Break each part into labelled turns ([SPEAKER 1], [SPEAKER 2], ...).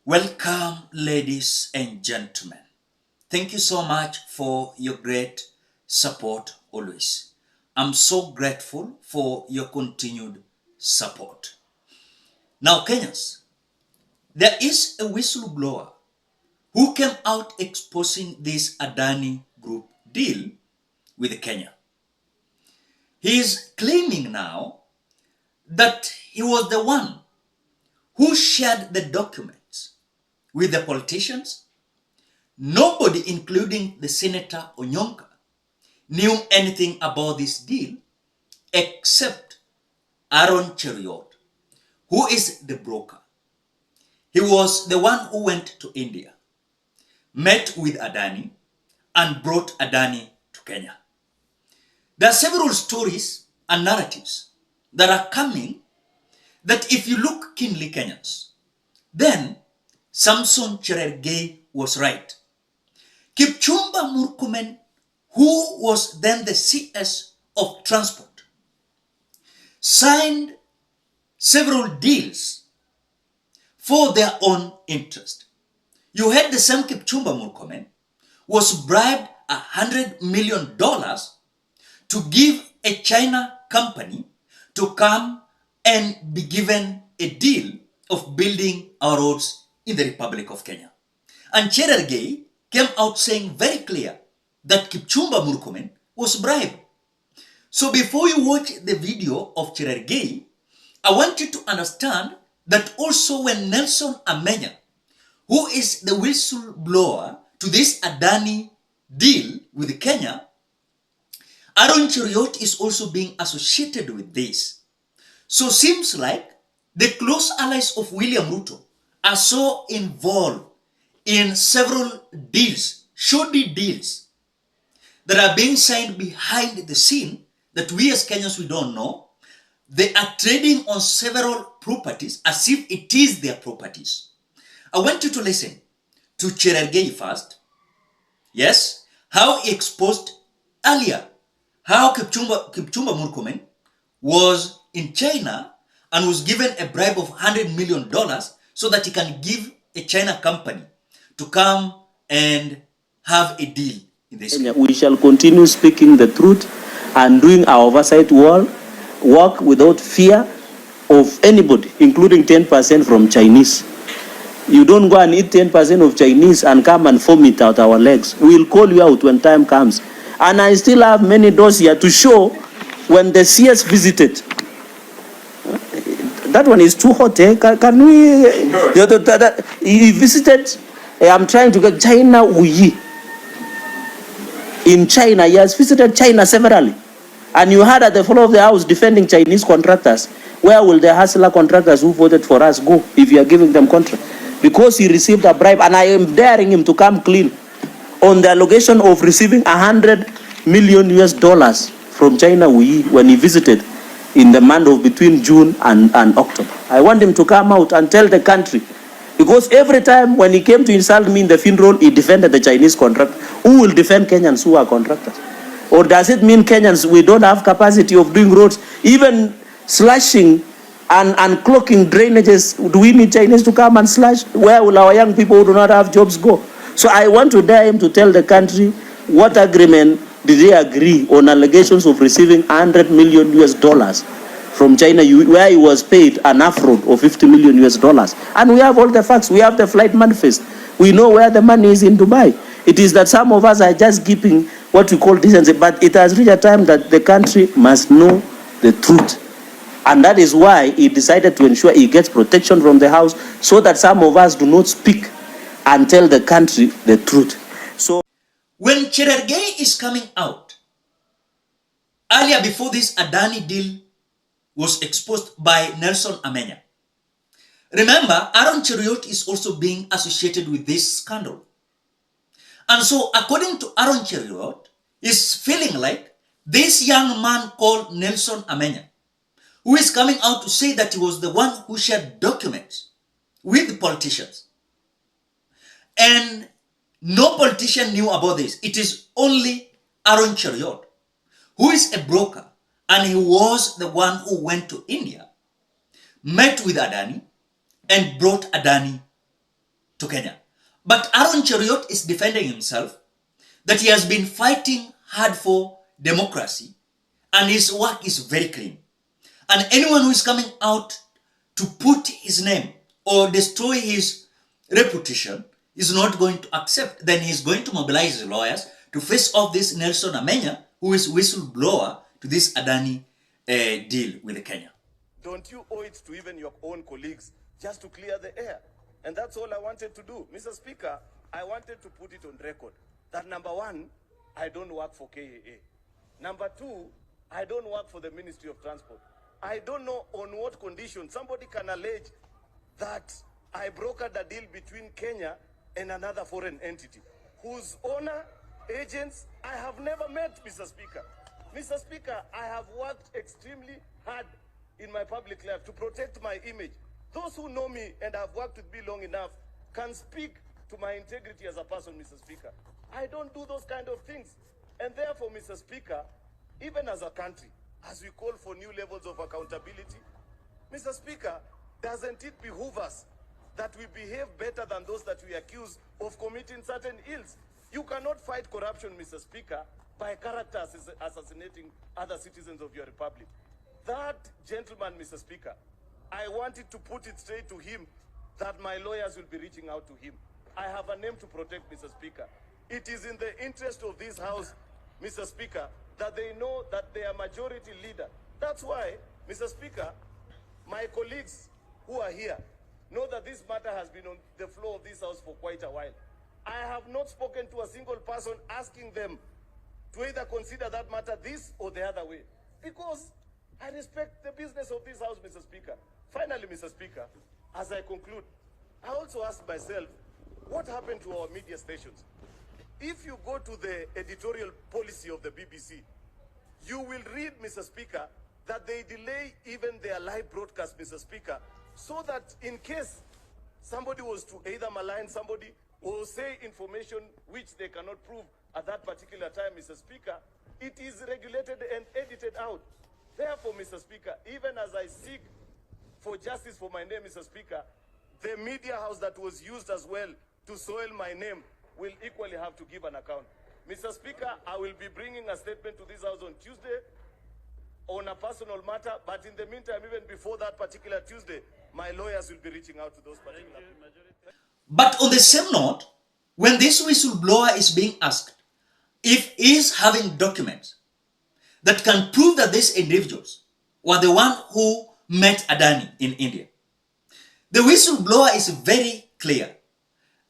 [SPEAKER 1] Welcome, ladies and gentlemen. Thank you so much for your great support always. I'm so grateful for your continued support. Now, Kenyans, there is a whistleblower who came out exposing this ADANI group deal with Kenya. He is claiming now that he was the one who shared the documents with the politicians. Nobody, including the Senator Onyonka, knew anything about this deal except Aaron Cheriot, who is the broker. He was the one who went to India, met with ADANI, and brought ADANI to Kenya. There are several stories and narratives that are coming that if you look keenly, Kenyans, then Samson Cherargei was right. Kipchumba Murkomen, who was then the CS of transport, signed several deals for their own interest. You heard the same Kipchumba Murkomen was bribed $100 million to give a China company to come and be given a deal of building our roads in the Republic of Kenya. And Cherargei came out saying very clear that Kipchumba Murkomen was bribed. So before you watch the video of Cherargei, I want you to understand that also when Nelson Amenya, who is the whistleblower to this ADANI deal with Kenya, Aaron Cheriot is also being associated with this. So seems like the close allies of William Ruto are so involved in several deals, shoddy deals, that are being signed behind the scene that we as Kenyans, we don't know. They are trading on several properties as if it is their properties. I want you to listen to Cherargei first. Yes, how he exposed earlier how Kipchumba Murkomen was in China and was given a bribe of $100 million so that he can give a China company to come and have a deal in this.
[SPEAKER 2] We shall continue speaking the truth and doing our oversight work without fear of anybody, including 10% from Chinese. You don't go and eat 10% of Chinese and come and vomit out our legs. We'll call you out when time comes. And I still have many dossiers to show when the CS visited. That one is too hot, eh? Can we... He visited, I'm trying to get China Wuyi. In China, he has visited China severally. And you heard at the floor of the house defending Chinese contractors. Where will the hustler contractors who voted for us go if you are giving them contract? Because he received a bribe, and I am daring him to come clean on the allegation of receiving $100 million from China Wuyi when he visited in the month of between June and October. I want him to come out and tell the country. Because every time when he came to insult me in the funeral, he defended the Chinese contractor. Who will defend Kenyans who are contractors? Or does it mean Kenyans, we don't have capacity of doing roads? Even slashing and clogging drainages, do we need Chinese to come and slash? Where will our young people who do not have jobs go? So I want to dare him to tell the country what agreement did they agree on allegations of receiving $100 million from China, where he was paid an affront of $50 million. And we have all the facts. We have the flight manifest. We know where the money is in Dubai. It is that some of us are just keeping what we call decency, but it has reached a time that the country must know the truth. And that is why he decided to ensure he gets protection from the house so that some of us do not speak and tell the country the truth. So
[SPEAKER 1] when Cherargei is coming out, earlier before this ADANI deal was exposed by Nelson Amenya, remember, Aaron Cheriot is also being associated with this scandal. And so, according to Aaron Cheriot, is feeling like this young man called Nelson Amenya, who is coming out to say that he was the one who shared documents with the politicians. And no politician knew about this. It is only Aaron Cheriot, who is a broker, and he was the one who went to India, met with ADANI, and brought ADANI to Kenya. But Aaron Cheruiyot is defending himself that he has been fighting hard for democracy and his work is very clean. And anyone who is coming out to put his name or destroy his reputation is not going to accept. Then he's going to mobilize his lawyers to face off this Nelson Amenya, who is whistleblower to this ADANI deal with Kenya.
[SPEAKER 3] Don't you owe it to even your own colleagues just to clear the air? And that's all I wanted to do. Mr. Speaker, I wanted to put it on record that number one, I don't work for KAA. Number two, I don't work for the Ministry of Transport. I don't know on what condition somebody can allege that I brokered a deal between Kenya and another foreign entity, whose owner, agents, I have never met, Mr. Speaker. Mr. Speaker, I have worked extremely hard in my public life to protect my image. Those who know me and have worked with me long enough can speak to my integrity as a person, Mr. Speaker. I don't do those kind of things. And therefore, Mr. Speaker, even as a country, as we call for new levels of accountability, Mr. Speaker, doesn't it behoove us that we behave better than those that we accuse of committing certain ills? You cannot fight corruption, Mr. Speaker, by character assassinating other citizens of your republic. That gentleman, Mr. Speaker, I wanted to put it straight to him that my lawyers will be reaching out to him. I have a name to protect, Mr. Speaker. It is in the interest of this House, Mr. Speaker, that they know that they are majority leader. That's why, Mr. Speaker, my colleagues who are here know that this matter has been on the floor of this House for quite a while. I have not spoken to a single person asking them to either consider that matter this or the other way, because I respect the business of this House, Mr. Speaker. Finally, Mr. Speaker, as I conclude, I also ask myself, what happened to our media stations? If you go to the editorial policy of the BBC, you will read, Mr. Speaker, that they delay even their live broadcast, Mr. Speaker, so that in case somebody was to either malign somebody or say information which they cannot prove at that particular time, Mr. Speaker, it is regulated and edited out. Therefore, Mr. Speaker, even as I seek for justice for my name, Mr. Speaker, the media house that was used as well to soil my name will equally have to give an account. Mr. Speaker, I will be bringing a statement to this House on Tuesday on a personal matter, but in the meantime, even before that particular Tuesday, my lawyers will be reaching out to those particular people.
[SPEAKER 1] But on the same note, when this whistleblower is being asked if he is having documents that can prove that these individuals were the one who met ADANI in India, the whistleblower is very clear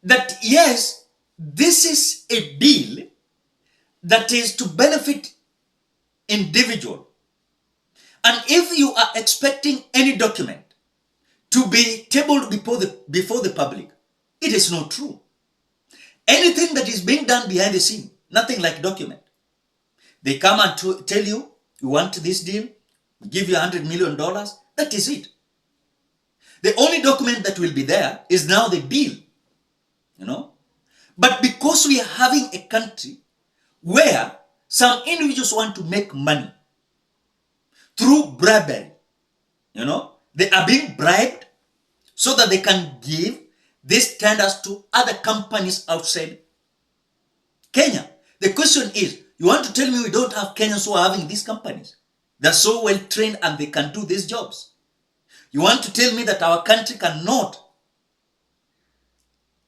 [SPEAKER 1] that yes, this is a deal that is to benefit individual. And if you are expecting any document to be tabled before the public, it is not true. Anything that is being done behind the scene, nothing like document. They come and tell you, you want this deal, we give you $100 million, that is it. The only document that will be there is now the deal, you know. But because we are having a country where some individuals want to make money through bribery, you know, they are being bribed so that they can give these tenders to other companies outside Kenya. The question is, you want to tell me we don't have Kenyans who are having these companies? They're so well trained and they can do these jobs. You want to tell me that our country cannot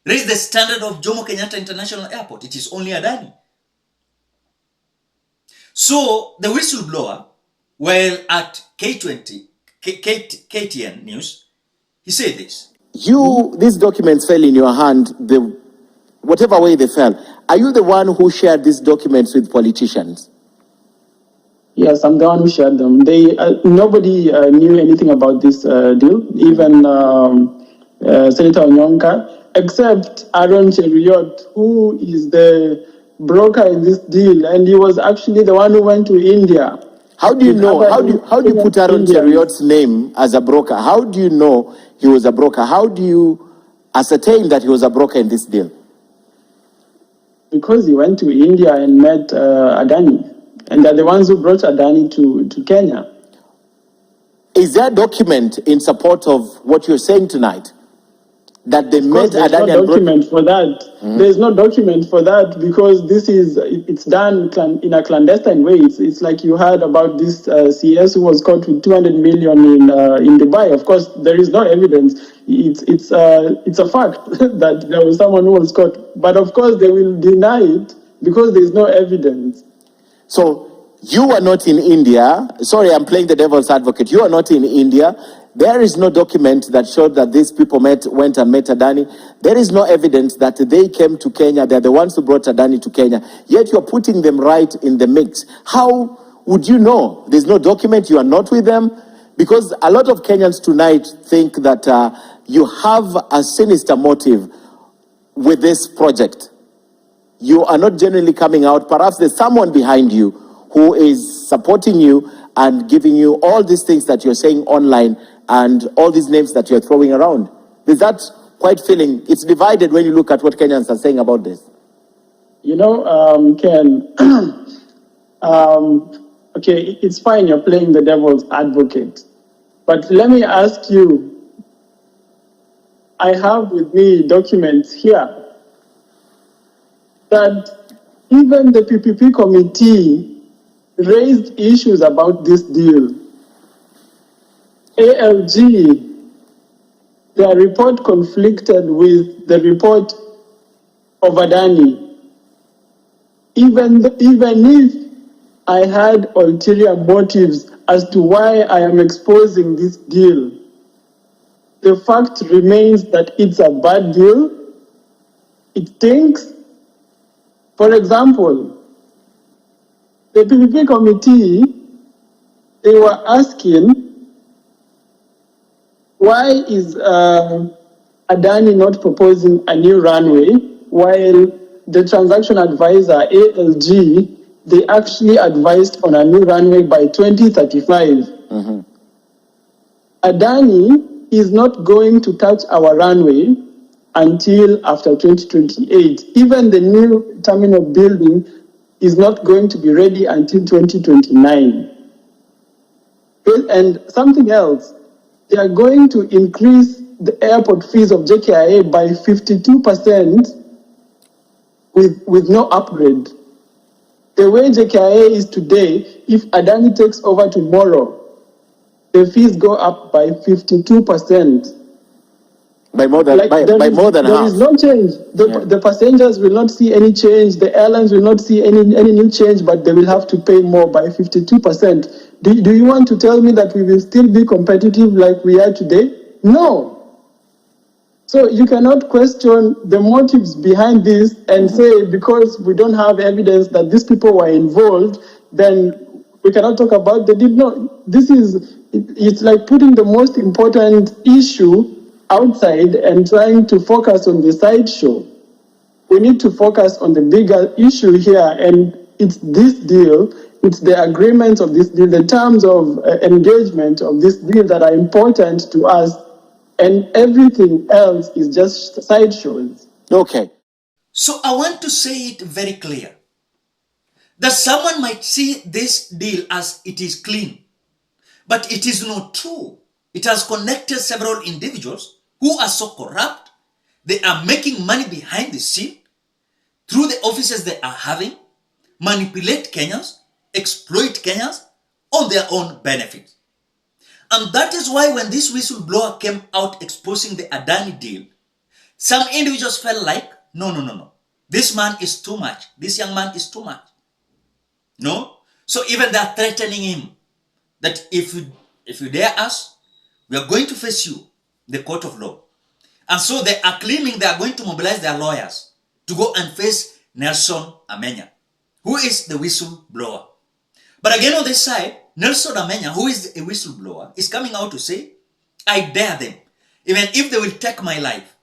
[SPEAKER 1] raise the standard of Jomo Kenyatta International Airport? It is only ADANI. So the whistleblower, while at KTN News, he said this.
[SPEAKER 4] These documents fell in your hand, whatever way they fell. Are you the one who shared these documents with politicians?
[SPEAKER 5] Yes, I'm the one who shared them. Nobody knew anything about this deal, even Senator Onyonka, except Aaron Cheruiyot, who is the broker in this deal, and he was actually the one who went to India.
[SPEAKER 4] How do you know? How do you put Aaron Cheruiyot's name as a broker? How do you know he was a broker? How do you ascertain that he was a broker in this deal?
[SPEAKER 5] Because he went to India and met ADANI, and they're the ones who brought ADANI to Kenya.
[SPEAKER 4] Is there a document in support of what you're saying tonight? That they
[SPEAKER 5] Of
[SPEAKER 4] met
[SPEAKER 5] course, there's no
[SPEAKER 4] Adani and brought...
[SPEAKER 5] document for that. There's no document for that because it's done in a clandestine way. It's like you heard about this CS who was caught with 200 million in Dubai. Of course, there is no evidence. It's a fact that there was someone who was caught, but of course they will deny it because there is no evidence.
[SPEAKER 4] So you are not in India. Sorry, I'm playing the devil's advocate. You are not in India. There is no document that showed that these people went and met Adani. There is no evidence that they came to Kenya. They're the ones who brought Adani to Kenya. Yet you're putting them right in the mix. How would you know? There's no document. You are not with them. Because a lot of Kenyans tonight think that you have a sinister motive with this project. You are not genuinely coming out. Perhaps there's someone behind you who is supporting you and giving you all these things that you're saying online and all these names that you're throwing around. Is that quite feeling? It's divided when you look at what Kenyans are saying about this.
[SPEAKER 5] You know, Ken, okay, it's fine you're playing the devil's advocate. But let me ask you, I have with me documents here that even the PPP committee raised issues about this deal. ALG, their report conflicted with the report of ADANI. Even if I had ulterior motives as to why I am exposing this deal, the fact remains that it's a bad deal. It stinks. For example, the PPP committee, they were asking, why is ADANI not proposing a new runway while the transaction advisor, ALG, they actually advised on a new runway by 2035. ADANI is not going to touch our runway until after 2028. Even the new terminal building is not going to be ready until 2029. And something else, they are going to increase the airport fees of JKIA by 52% with no upgrade. The way JKIA is today, if Adani takes over tomorrow, the fees go up by 52%.
[SPEAKER 4] By more than, by more than half.
[SPEAKER 5] There is no change. The passengers will not see any change. The airlines will not see any new change, but they will have to pay more by 52%. Do you want to tell me that we will still be competitive like we are today? No. So you cannot question the motives behind this and say because we don't have evidence that these people were involved, then we cannot talk about the deal. No, it's like putting the most important issue outside and trying to focus on the sideshow. We need to focus on the bigger issue here, and it's this deal, it's the agreements of this deal, the terms of engagement of this deal that are important to us, and everything else is just sideshows.
[SPEAKER 4] Okay.
[SPEAKER 1] So I want to say it very clear that someone might see this deal as it is clean, but it is not true. It has connected several individuals who are so corrupt. They are making money behind the scene through the offices they are having, manipulate Kenyans, exploit Kenyans on their own benefit. And that is why when this whistleblower came out exposing the ADANI deal, some individuals felt like, no. This man is too much. This young man is too much. No? So even they are threatening him that if you dare us, we are going to face you, the court of law. And so they are claiming they are going to mobilize their lawyers to go and face Nelson Amenya, who is the whistleblower. But again on this side, Nelson Amenya, who is a whistleblower, is coming out to say, I dare them. Even if they will take my life,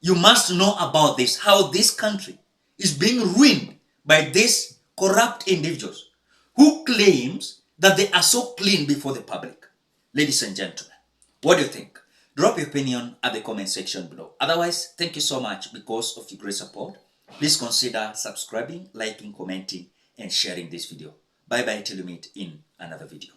[SPEAKER 1] you must know about this, how this country is being ruined by these corrupt individuals who claims that they are so clean before the public. Ladies and gentlemen, what do you think? Drop your opinion at the comment section below. Otherwise, thank you so much because of your great support. Please consider subscribing, liking, commenting, and sharing this video. Bye-bye till we meet in another video.